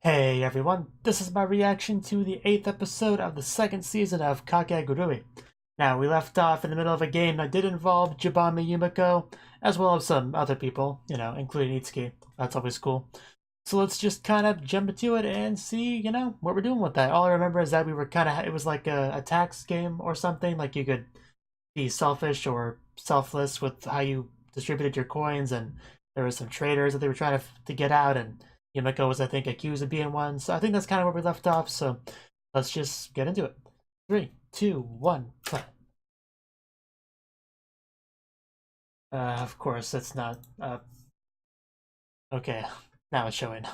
Hey everyone, this is my reaction to the 8th episode of the second season of Kakegurui. Now, we left off in the middle of a game that did involve Jibami Yumiko, as well as some other people, including Itsuki. That's always cool. So let's just kind of jump into it and see, what we're doing with that. All I remember is that we were it was like a tax game or something, like you could be selfish or selfless with how you distributed your coins, and there were some traders that they were trying to get out, and Yumiko was, I think, accused of being one. So I think that's kind of where we left off. So let's just get into it. 3, 2, 1, play. Of course, it's not. Okay, now it's showing.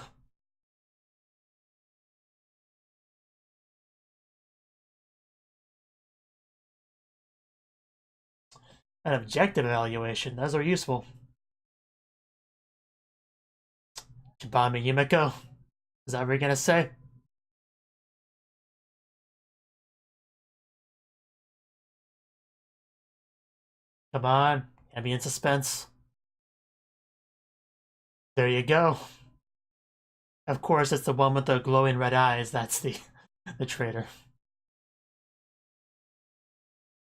An objective evaluation. Those are useful. Jibami Yumiko. Is that what you're gonna say? Come on, can't be in suspense. There you go. Of course, it's the one with the glowing red eyes. That's the traitor.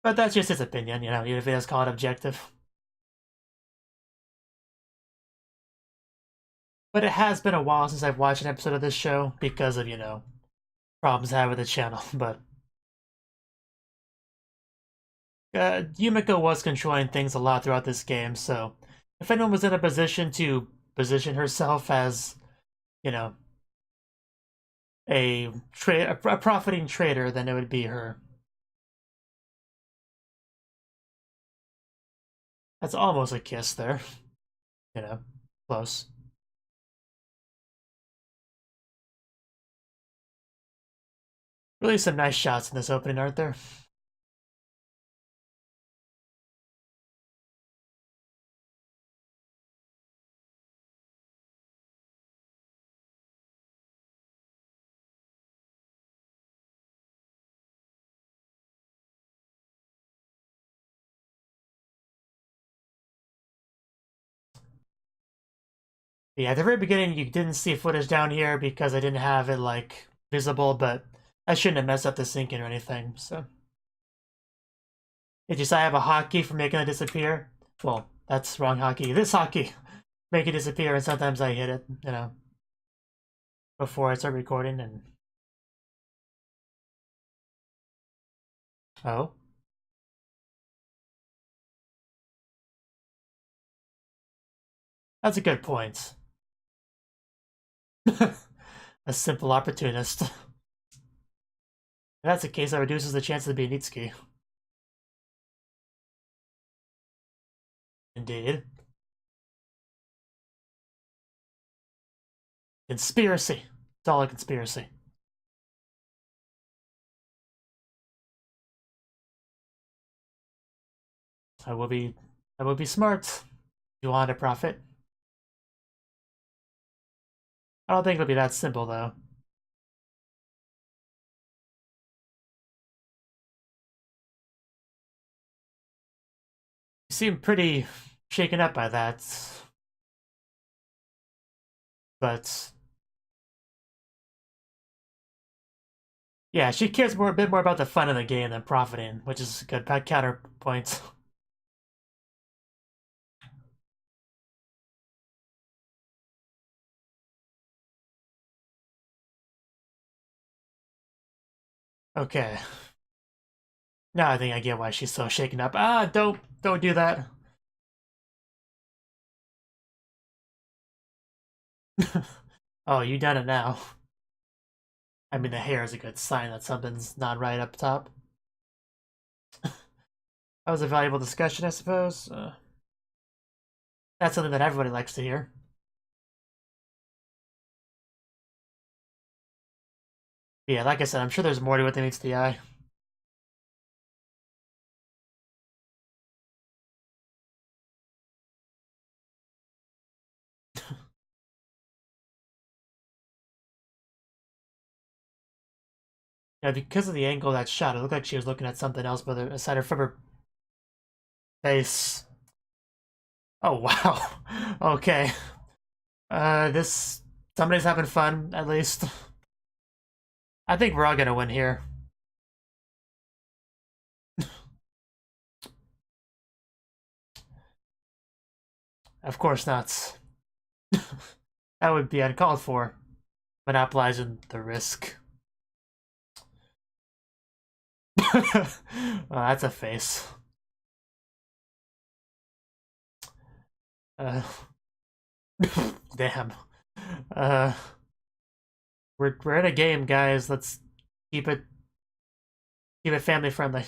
But that's just his opinion, even if he does call it objective. But it has been a while since I've watched an episode of this show because of, problems I have with the channel. But Yumiko was controlling things a lot throughout this game, so if anyone was in a position to position herself as, a profiting trader, then it would be her. That's almost a kiss there. Close. Really some nice shots in this opening, aren't there? Yeah, at the very beginning, you didn't see footage down here because I didn't have it, like, visible, but I shouldn't have messed up the syncing or anything, so. It's just I have a hotkey for making it disappear. Well, that's wrong hotkey. This hotkey! Make it disappear, and sometimes I hit it, before I start recording, and... Oh? That's a good point. A simple opportunist. If that's the case, that reduces the chances of being Itsuki. Indeed. Conspiracy. It's all a conspiracy. I will be smart. You want to profit? I don't think it'll be that simple, though. You seem pretty shaken up by that. But... yeah, she cares a bit more about the fun of the game than profiting, which is a good counterpoint. Okay. Now I think I get why she's so shaken up. Don't do that. Oh, you done it now. I mean, the hair is a good sign that something's not right up top. That was a valuable discussion, I suppose. That's something that everybody likes to hear. Yeah, like I said, I'm sure there's more to it than meets the eye. Yeah, because of the angle of that shot, it looked like she was looking at something else, but aside from her face. Oh, wow. Okay. This Somebody's having fun, at least. I think we're all gonna win here. Of course not. That would be uncalled for. Monopolizing the risk. Well, that's a face. Damn. We're in a game, guys. Let's keep it family friendly.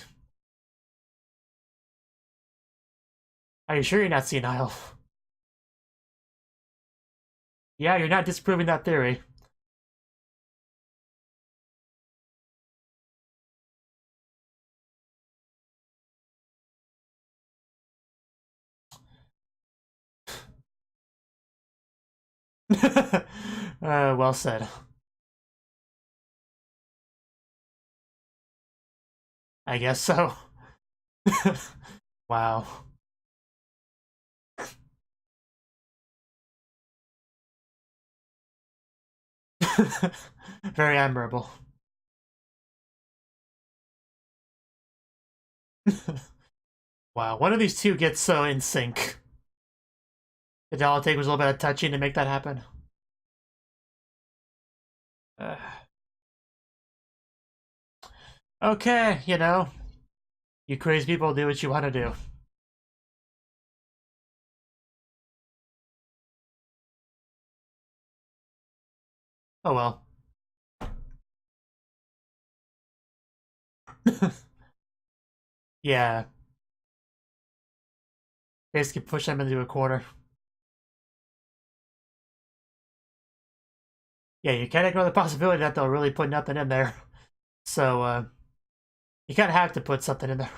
Are you sure you're not senile? Yeah, you're not disproving that theory. Well said. I guess so. Wow. Very admirable. Wow, one of these two gets so in sync. All it take was a little bit of touching to make that happen. Okay, you know, you crazy people do what you want to do. Oh well. Yeah. Basically push them into a corner. Yeah, you can't ignore the possibility that they'll really put nothing in there. So, you kind of have to put something in there.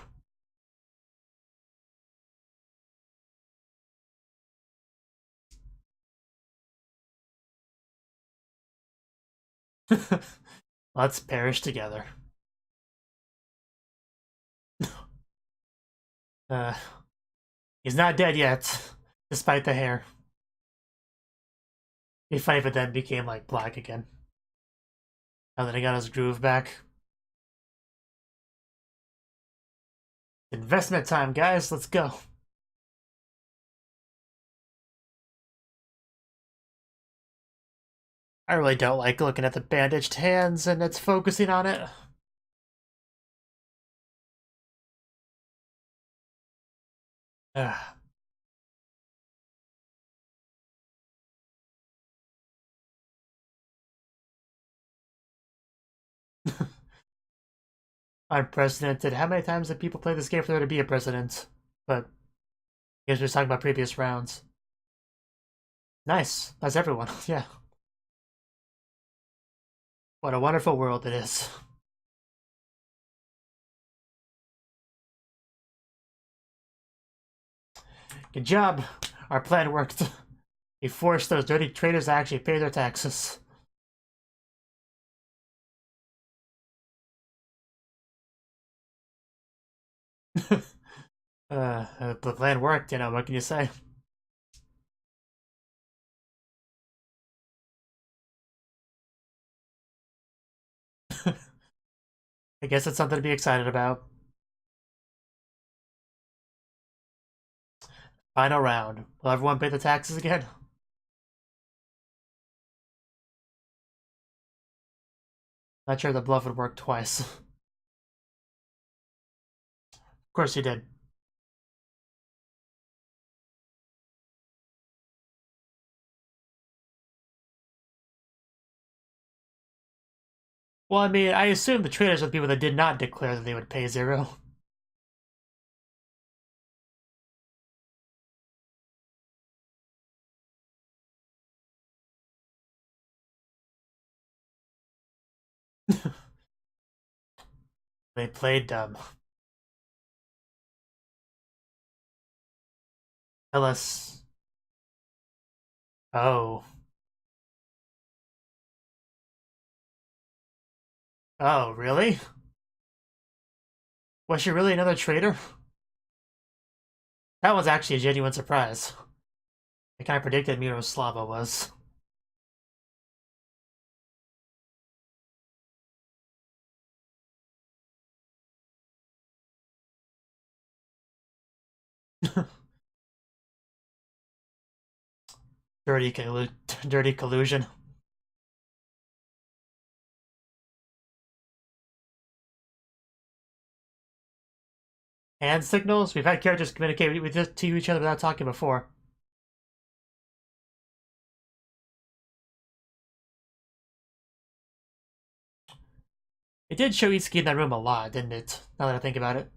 Let's perish together. He's not dead yet, despite the hair. It'd be funny if it then became like black again. Now that he got his groove back. Investment time, guys. Let's go. I really don't like looking at the bandaged hands and it's focusing on it. Ugh. Unprecedented. How many times did people play this game for there to be a precedent? But I guess we're talking about previous rounds. Nice. That's everyone. Yeah. What a wonderful world it is. Good job. Our plan worked. We forced those dirty traitors to actually pay their taxes. The plan worked, you know, what can you say? I guess it's something to be excited about. Final round. Will everyone pay the taxes again? Not sure the bluff would work twice. Of course he did. Well, I mean, I assume the traitors are the people that did not declare that they would pay 0. They played dumb. Ellis. Oh. Oh, really? Was she really another traitor? That was actually a genuine surprise. I kind of predicted Miroslava was. Dirty collusion. Hand signals? We've had characters communicate to each other without talking before. It did show Itsuki in that room a lot, didn't it? Now that I think about it.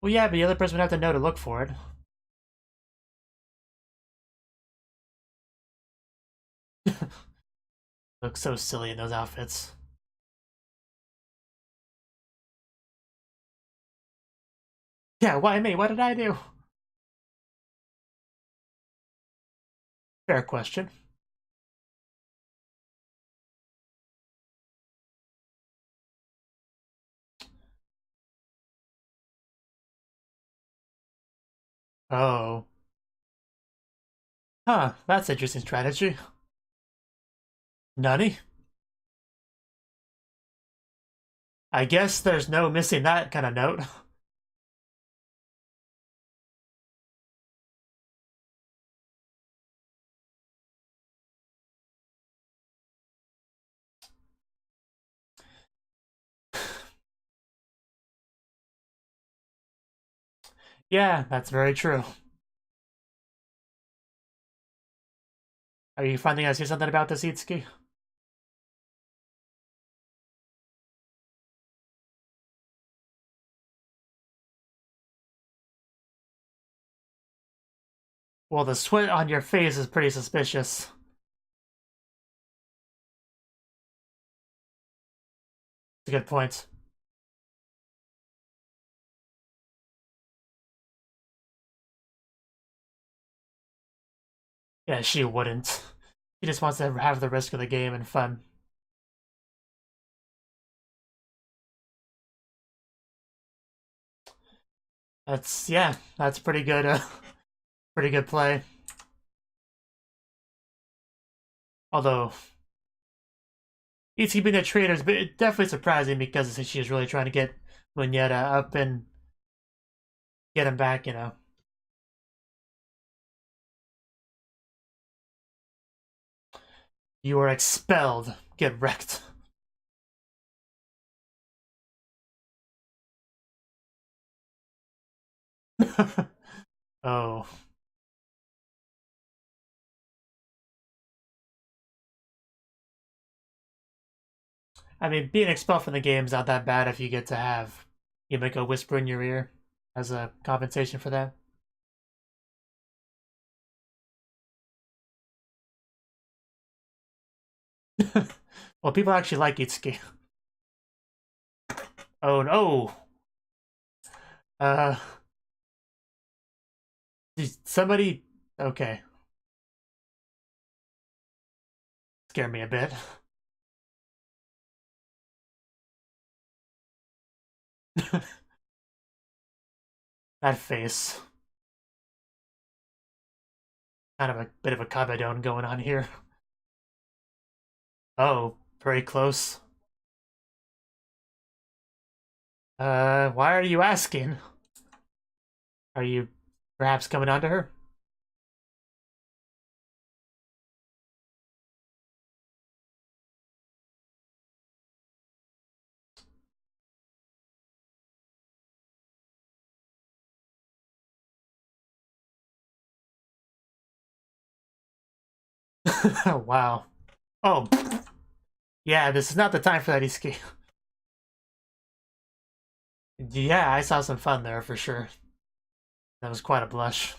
Well, yeah, but the other person would have to know to look for it. Looks so silly in those outfits. Yeah, why me? What did I do? Fair question. Oh. Huh, that's interesting strategy. Nutty? I guess there's no missing that kind of note. Yeah, that's very true. Are you finding I see something about this, Itsuki? Well, the sweat on your face is pretty suspicious. It's a good point. Yeah, she wouldn't. She just wants to have the risk of the game and fun. Yeah, that's pretty good, pretty good play. Although, Itsuki being a traitor is definitely surprising because she was really trying to get Munyeta up and get him back, you know. You are expelled. Get wrecked. Oh. I mean, being expelled from the game is not that bad if you get to have Yumiko whisper in your ear as a compensation for that. Well, people actually like Itsuki. Oh no! Uh, somebody... Okay. Scare me a bit. That face. Kind of a bit of a kabedon going on here. Oh, very close. Why are you asking? Are you perhaps coming on to her? Wow. Oh, yeah, this is not the time for that, Iski. Yeah, I saw some fun there for sure. That was quite a blush.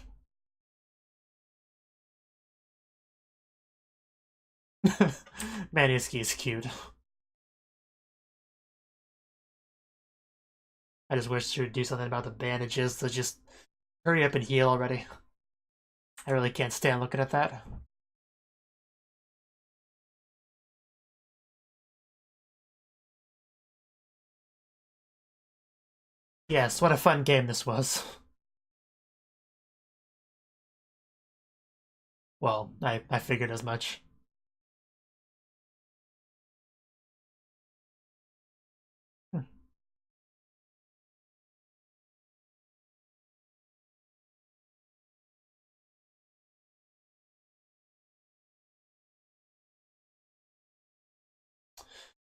Maniski is cute. I just wish she would do something about the bandages to just hurry up and heal already. I really can't stand looking at that. Yes, what a fun game this was. Well, I figured as much.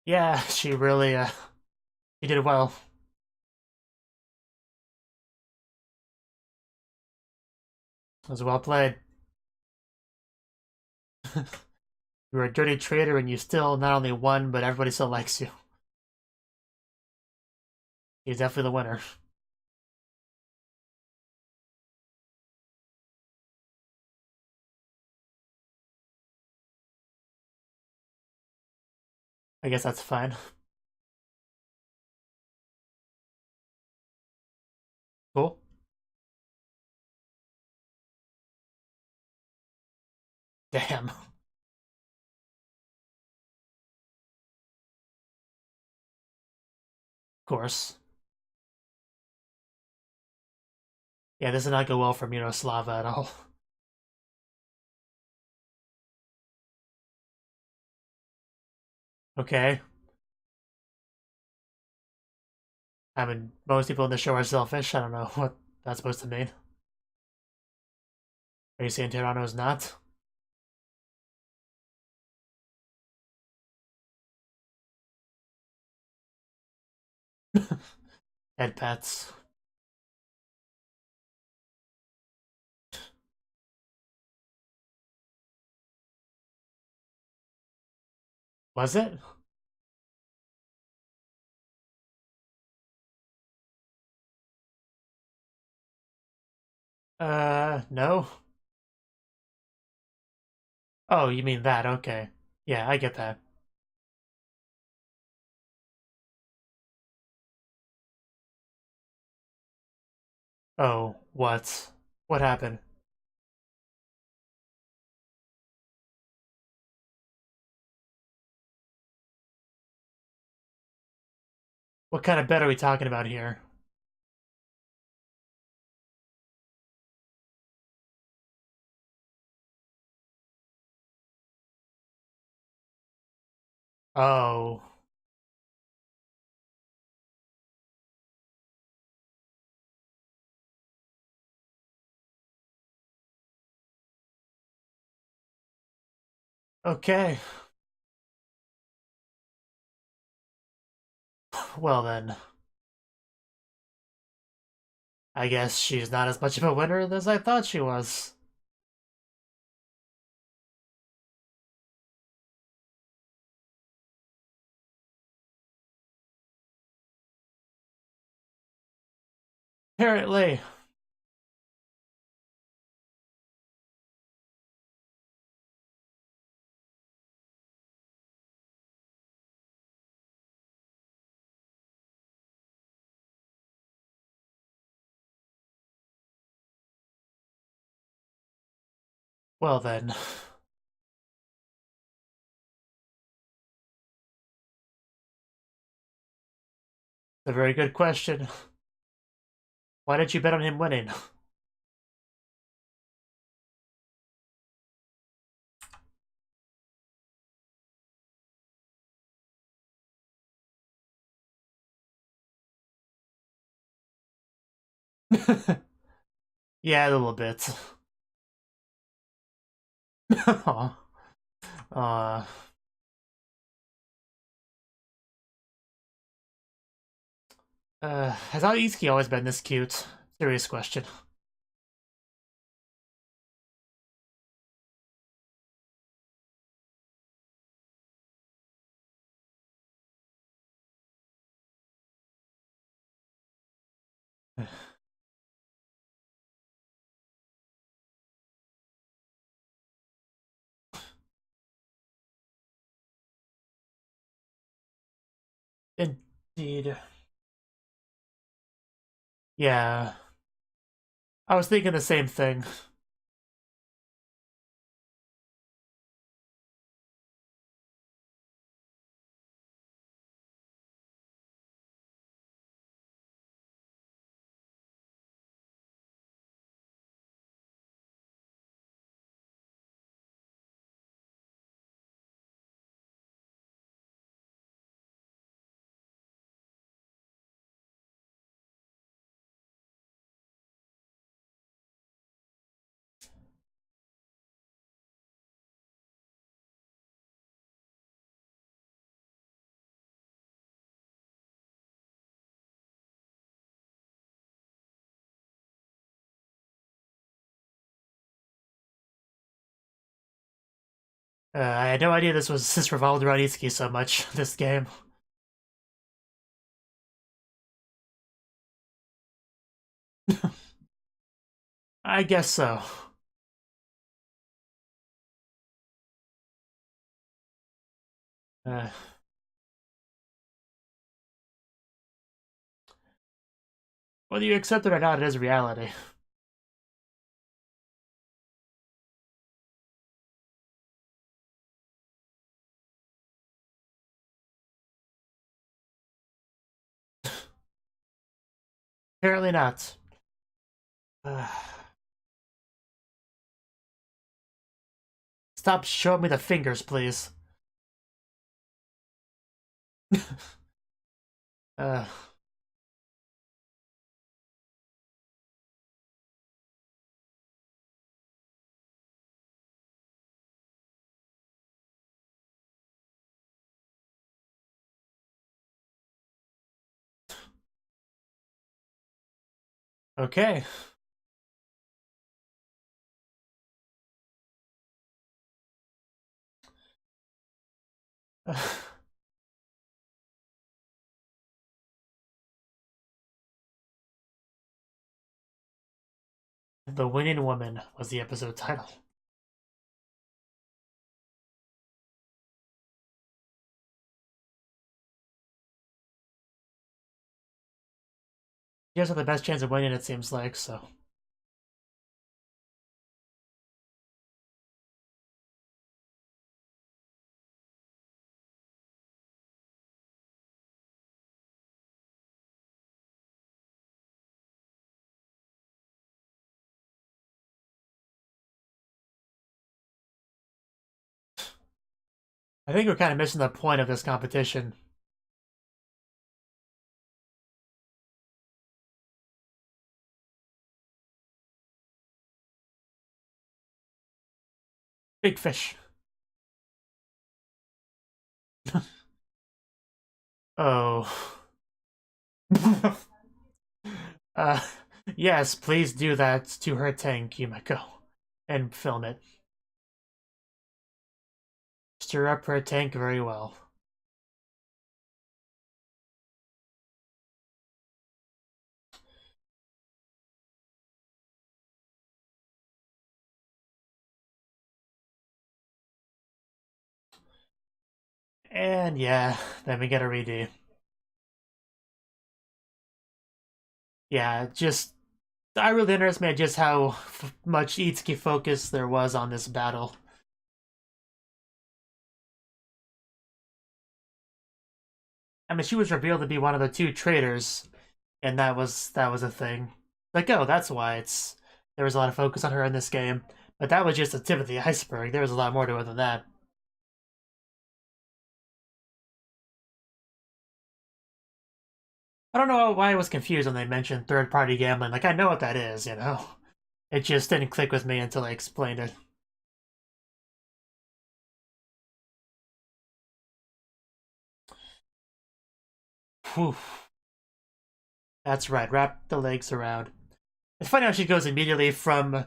Yeah, she really, she did well. It was well played. You're a dirty traitor and you still not only won, but everybody still likes you. He's definitely the winner. I guess that's fine. Cool. Damn. Of course. Yeah, this did not go well for Miroslava at all. Okay. I mean, most people in the show are selfish. I don't know what that's supposed to mean. Are you saying Tyranno's not? Head pets. Was it? No. Oh, you mean that, okay. Yeah, I get that. Oh, what? What happened? What kind of bet are we talking about here? Oh. Okay. Well then, I guess she's not as much of a winner as I thought she was. Apparently. Well then. A very good question. Why did you bet on him winning? Yeah, a little bit. Aw. uh, has Aoizuki always been this cute? Serious question. Indeed. Yeah. I was thinking the same thing. I had no idea this revolved around Itsuki so much, this game. I guess so. Uh, whether you accept it or not, it is reality. Apparently not. Stop showing me the fingers, please. uh, okay. The Winning Woman was the episode title. You guys have the best chance of winning, it seems like, so. I think we're kind of missing the point of this competition. Big fish. Oh. uh, yes, please do that to her tank, Yumiko. And film it. Stir up her tank very well. And yeah, then we get a redo. Yeah, just I really underestimated just how much Itsuki focus there was on this battle. I mean, she was revealed to be one of the two traitors, and that was a thing. Like, oh, that's why there was a lot of focus on her in this game. But that was just the tip of the iceberg. There was a lot more to it than that. I don't know why I was confused when they mentioned third-party gambling. Like, I know what that is, you know? It just didn't click with me until I explained it. Whew. That's right, wrap the legs around. It's funny how she goes immediately from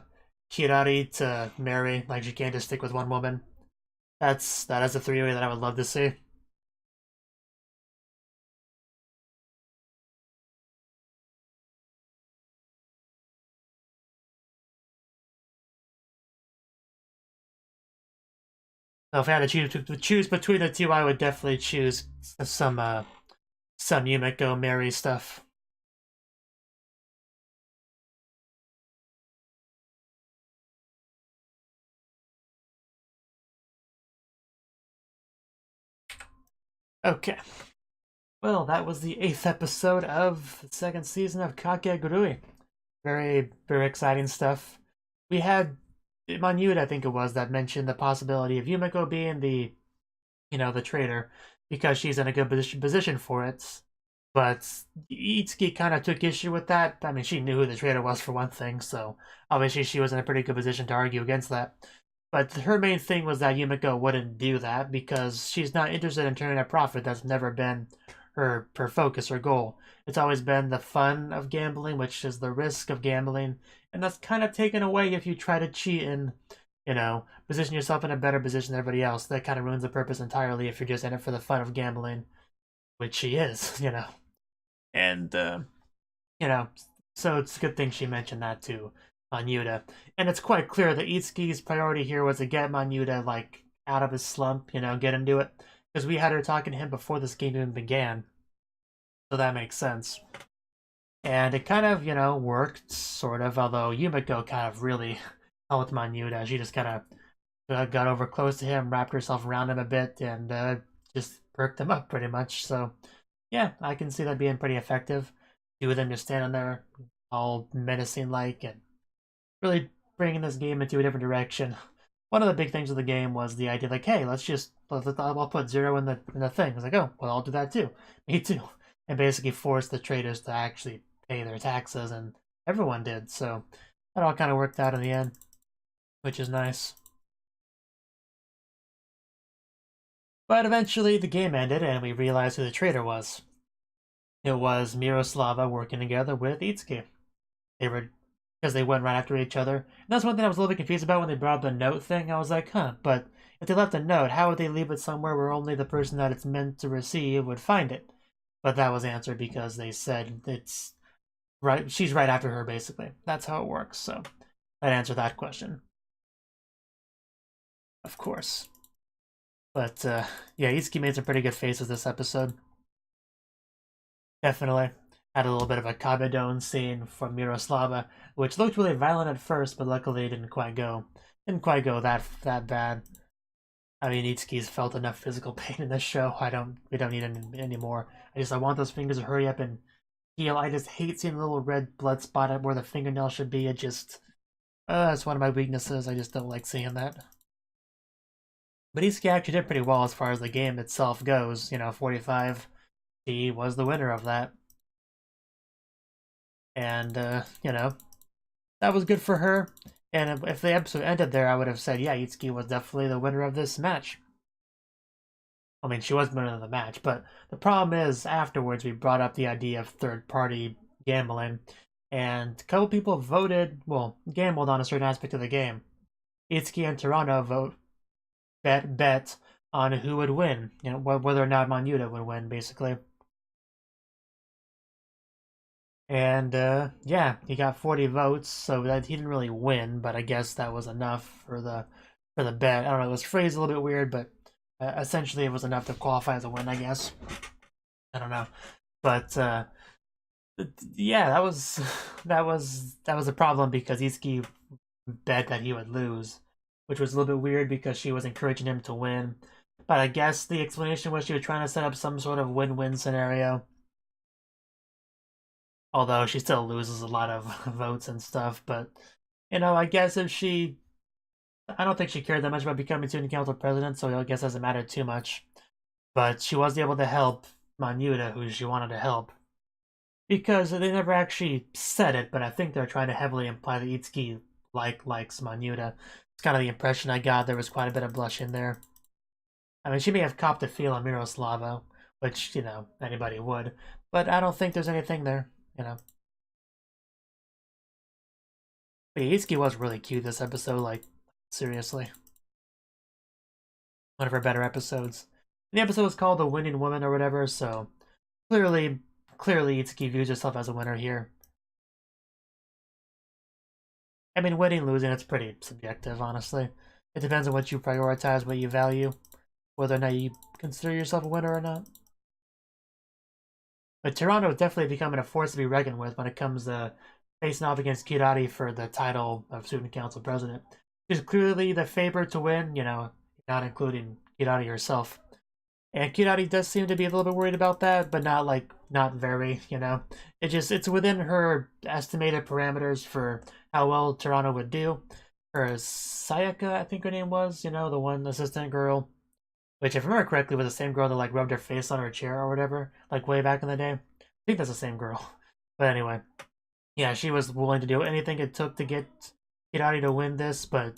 Kirari to Mary, like she can't just stick with one woman. That is a three-way that I would love to see. So if I had to choose between the two, I would definitely choose some Yumiko Mary stuff. Okay. Well, that was the 8th episode of the 2nd season of Kakegurui. Very, very exciting stuff. We had Manyuda, I think it was, that mentioned the possibility of Yumiko being the traitor because she's in a good position for it. But Itsuki kind of took issue with that. I mean, she knew who the traitor was for one thing, so obviously she was in a pretty good position to argue against that. But her main thing was that Yumiko wouldn't do that because she's not interested in turning a profit. That's never been her focus or goal. It's always been the fun of gambling, which is the risk of gambling, and that's kind of taken away if you try to cheat in position yourself in a better position than everybody else. That kind of ruins the purpose entirely if you're just in it for the fun of gambling, which she is, And, so it's a good thing she mentioned that to Manyuda. And it's quite clear that Itsuki's priority here was to get Manyuda, like, out of his slump, get him to it. Because we had her talking to him before this game even began. So that makes sense. And it kind of, worked, sort of, although Yumiko kind of really helped Manyuda. She just kind of got over close to him, wrapped herself around him a bit, and just perked him up pretty much. So, yeah, I can see that being pretty effective. Two of them just standing there, all menacing-like, and really bringing this game into a different direction. One of the big things of the game was the idea, like, hey, I'll put 0 in the thing. I was like, oh, well, I'll do that too. Me too. And basically force the traders to actually pay their taxes, and everyone did. So that all kind of worked out in the end, which is nice. But eventually the game ended, and we realized who the traitor was. It was Miroslava working together with Itsuki. Because they went right after each other. And that's one thing I was a little bit confused about when they brought up the note thing. I was like, huh, but if they left a note, how would they leave it somewhere where only the person that it's meant to receive would find it? But that was answered because they said it's right. She's right after her, basically. That's how it works. So that answered that question. Of course. But yeah, Itsuki made some pretty good faces this episode. Definitely. Had a little bit of a Kabedon scene from Miroslava, which looked really violent at first, but luckily it didn't quite go that bad. I mean, Itsuki's felt enough physical pain in this show. We don't need any anymore. I want those fingers to hurry up and heal. I just hate seeing a little red blood spot where the fingernail should be. It just, it's one of my weaknesses. I just don't like seeing that. But Itsuki actually did pretty well as far as the game itself goes. 45. She was the winner of that. And, that was good for her. And if the episode ended there, I would have said, yeah, Itsuki was definitely the winner of this match. I mean, she was the winner of the match, but the problem is, afterwards, we brought up the idea of third-party gambling, and a couple people gambled on a certain aspect of the game. Itsuki and Toronto bet on who would win, whether or not Manyuda would win, basically. And yeah, he got 40 votes, so that he didn't really win, but I guess that was enough for the bet. I don't know, it was phrased a little bit weird, but essentially it was enough to qualify as a win, I guess. I don't know, but yeah, that was a problem because Itsuki bet that he would lose, which was a little bit weird because she was encouraging him to win. But I guess the explanation was she was trying to set up some sort of win-win scenario. Although she still loses a lot of votes and stuff, but I guess I don't think she cared that much about becoming student council president, so I guess it doesn't matter too much. But she was able to help Manyuda, who she wanted to help. Because they never actually said it, but I think they're trying to heavily imply that Itsuki likes Manyuda. It's kind of the impression I got. There was quite a bit of blushing there. I mean, she may have copped a feel on Miroslava, which, anybody would. But I don't think there's anything there, But Itsuki was really cute this episode, like, seriously. One of her better episodes. And the episode was called The Winning Woman or whatever, so clearly Itsuki views herself as a winner here. I mean, winning, losing, it's pretty subjective, honestly. It depends on what you prioritize, what you value, whether or not you consider yourself a winner or not. But Toronto is definitely becoming a force to be reckoned with when it comes to facing off against Kirari for the title of Student Council President. She's clearly the favorite to win, not including Kirari herself. And Kirari does seem to be a little bit worried about that, but not very, It's within her estimated parameters for how well Toronto would do. Her Sayaka, I think her name was, the one assistant girl. Which, if I remember correctly, was the same girl that rubbed her face on her chair or whatever, way back in the day. I think that's the same girl. But anyway, yeah, she was willing to do anything it took to get Kirari to win this, but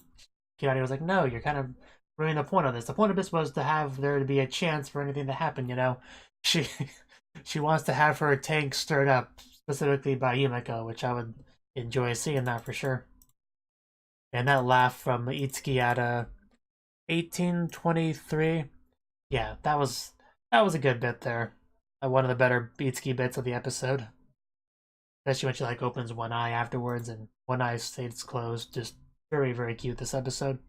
Kirari was like, no, you're kind of ruining the point of this. The point of this was to have there to be a chance for anything to happen, She she wants to have her tank stirred up, specifically by Yumiko, which I would enjoy seeing that for sure. And that laugh from Itsuki at 1823. Yeah, that was a good bit there. One of the better Itsuki bits of the episode. Especially when she like opens one eye afterwards and one eye stays closed. Just very, very cute this episode.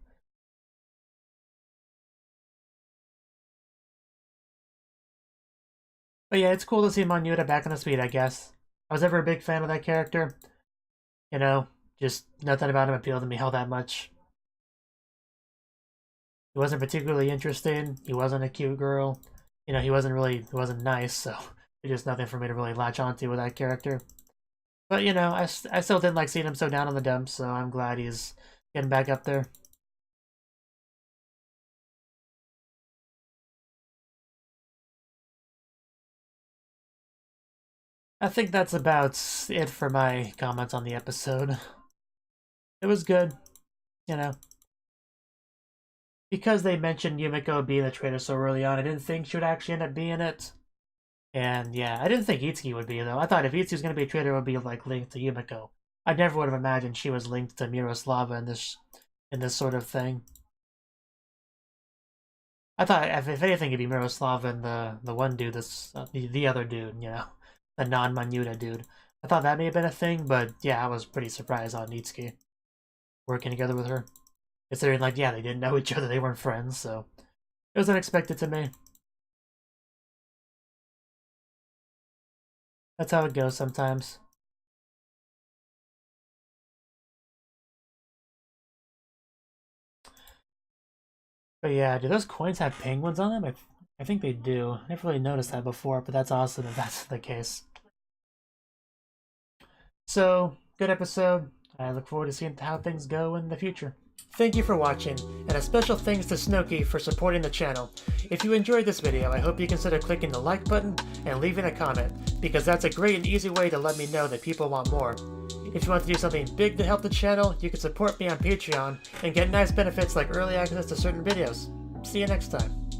But yeah, it's cool to see Manyuta back on the speed, I guess. I was never a big fan of that character. You know, just nothing about him appealed to me all that much. He wasn't particularly interesting. He wasn't a cute girl. You know, he wasn't nice, so there's just nothing for me to really latch onto with that character. But, you know, I still didn't like seeing him so down on the dumps, so I'm glad he's getting back up there. I think that's about it for my comments on the episode. It was good, you know. Because they mentioned Yumiko being the traitor so early on, I didn't think she would actually end up being it. And yeah, I didn't think Itsuki would be, though. I thought if Itsuki was going to be a traitor, it would be like linked to Yumiko. I never would have imagined she was linked to Miroslava in this sort of thing. I thought if anything, it'd be Miroslava and the one dude that's the other dude, you know, the non-Manyuta dude. I thought that may have been a thing, but yeah, I was pretty surprised on Itsuki working together with her. Considering, like, yeah, they didn't know each other, they weren't friends, so it was unexpected to me. That's how it goes sometimes. But yeah, do those coins have penguins on them? I think they do. I never really noticed that before, but that's awesome if that's the case. So, good episode. I look forward to seeing how things go in the future. Thank you for watching, and a special thanks to Cnouki for supporting the channel. If you enjoyed this video, I hope you consider clicking the like button and leaving a comment, because that's a great and easy way to let me know that people want more. If you want to do something big to help the channel, you can support me on Patreon and get nice benefits like early access to certain videos. See you next time.